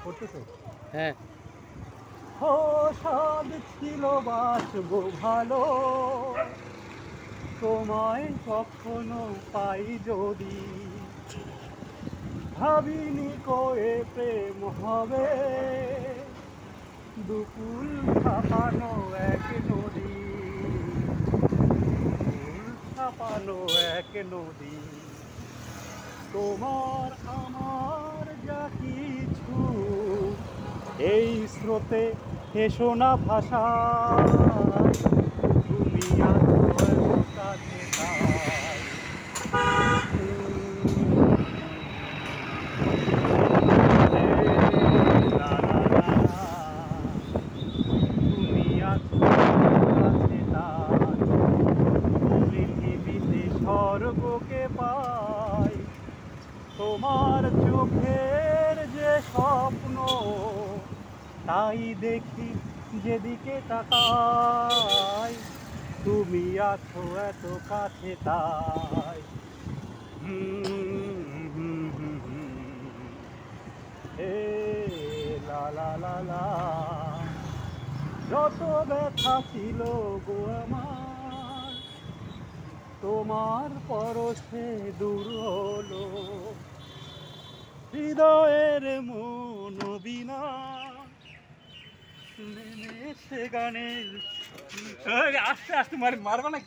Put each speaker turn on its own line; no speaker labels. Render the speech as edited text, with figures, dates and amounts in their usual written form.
করতেছো?
হ্যাঁ।
ও সব ছিল বাসবো ভালো, তোমায় কখনো পাই যদি, ভাবিনি কয়ে প্রেম হবে দুকুল ছাপানো এক নদী, দুকুল ছাপানো এক নদী। তোমার আমার যা কিছু এই স্রোতে এসো না ভাষায়, তুমি আছো এত কাছে তাই। লা লা লা লা, তুমি আছো এত কাছে তাই, পৃথিবীতে স্বর্গকে পাই তোমার চোখের যে স্বপ্ন, তাই দেখি যেদিকে তাকাই, তুমি আছো এত কাছে তাই। হে লা লা লা লা, যত ব্যথা ছিল গো আমার, তোমার পরশে দূর হলো, হৃদয়ের মন বিনা নেমে সে গানের আস্তে আস্তে মারবা না।